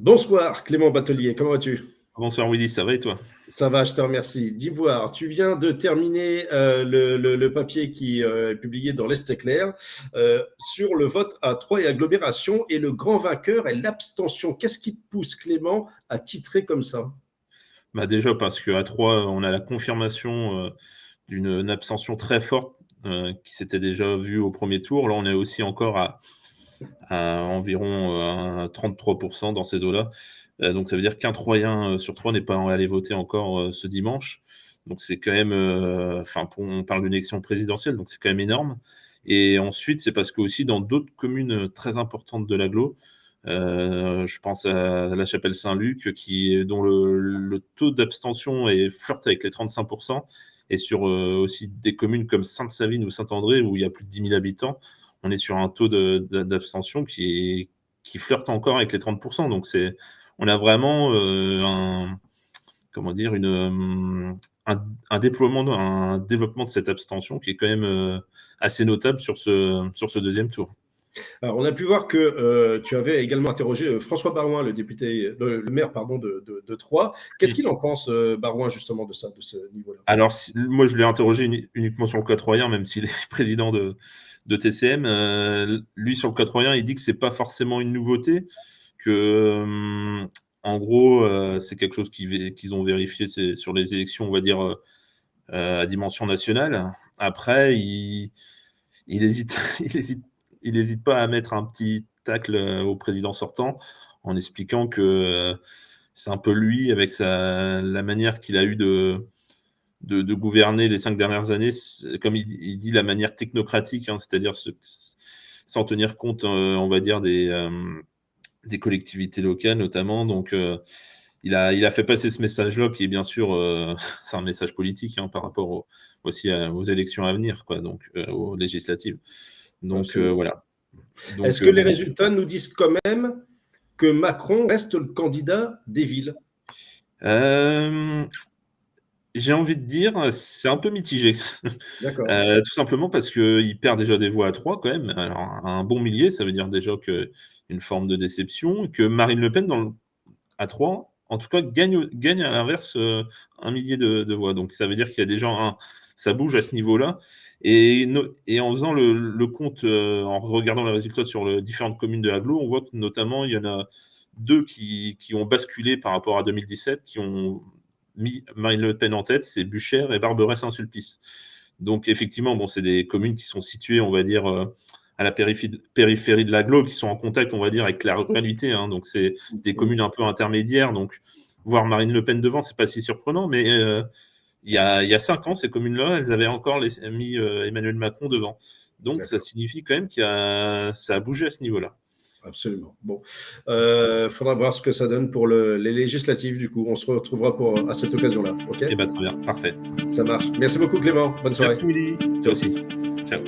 Bonsoir Clément Batelier, comment vas-tu? Bonsoir Willy, ça va et toi? Ça va, je te remercie. D'Ivoire, tu viens de terminer le papier qui est publié dans l'Est éclair sur le vote à Troyes et agglomération et le grand vainqueur est l'abstention. Qu'est-ce qui te pousse Clément à titrer comme ça? Bah déjà parce qu'à 3, on a la confirmation d'une abstention très forte qui s'était déjà vue au premier tour. Là, on est aussi encore à environ 33% dans ces eaux-là. Donc ça veut dire qu'un Troyen sur 3 n'est pas allé voter encore ce dimanche. Donc c'est quand même, on parle d'une élection présidentielle, donc c'est quand même énorme. Et ensuite, c'est parce que aussi dans d'autres communes très importantes de l'agglo, je pense à La Chapelle-Saint-Luc, dont le taux d'abstention est flirte avec les 35%, et sur aussi des communes comme Sainte-Savine ou Saint-André, où il y a plus de 10 000 habitants, on est sur un taux d'abstention qui flirte encore avec les 30%. Donc on a vraiment comment dire, un développement de cette abstention qui est quand même assez notable sur ce deuxième tour. Alors, on a pu voir que tu avais également interrogé François Barouin, le maire pardon, de Troyes. Qu'est-ce qu'il en pense, Barouin, justement, de ça, de ce niveau-là? Alors, moi, je l'ai interrogé uniquement sur le cas troyen, même s'il est président de TCM. Lui, sur le cas troyen, il dit que c'est pas forcément une nouveauté, que en gros, c'est quelque chose qu'ils ont vérifié sur les élections, on va dire, à dimension nationale. Après, il hésite, il hésite pas à mettre un petit tacle au président sortant en expliquant que c'est un peu lui, avec la manière qu'il a eu de gouverner les 5 dernières années, comme il dit, la manière technocratique, hein, c'est-à-dire sans tenir compte, on va dire, des collectivités locales notamment. Donc, il a fait passer ce message-là, qui est bien sûr, c'est un message politique, hein, par rapport aussi aux élections à venir, quoi, donc aux législatives. Donc voilà. Est-ce Donc, que les bon. résultats nous disent quand même que Macron reste le candidat des villes? J'ai envie de dire, c'est un peu mitigé. D'accord. Tout simplement parce qu'il perd déjà des voix à 3 quand même. Alors un bon millier, ça veut dire déjà une forme de déception, et que Marine Le Pen à 3, en tout cas, gagne à l'inverse, 1 millier de voix. Donc ça veut dire qu'il y a déjà ça bouge à ce niveau-là, et en faisant le compte, en regardant les résultats sur les différentes communes de l'agglo, on voit que notamment il y en a 2 qui ont basculé par rapport à 2017, qui ont mis Marine Le Pen en tête, c'est Buchères et Barberay-Saint-Sulpice. Donc effectivement, bon, c'est des communes qui sont situées, on va dire, à la périphérie de l'agglo, qui sont en contact, on va dire, avec la ruralité, hein. Donc c'est des communes un peu intermédiaires. Donc voir Marine Le Pen devant, c'est pas si surprenant, mais il y a 5 ans, ces communes-là, elles avaient encore mis Emmanuel Macron devant. Donc ça signifie quand même ça a bougé à ce niveau-là. Absolument. Bon, faudra voir ce que ça donne pour les législatives, du coup. On se retrouvera à cette occasion-là, OK? Eh ben, très bien, parfait. Ça marche. Merci beaucoup Clément, bonne soirée. Merci Willy, toi aussi. Ciao.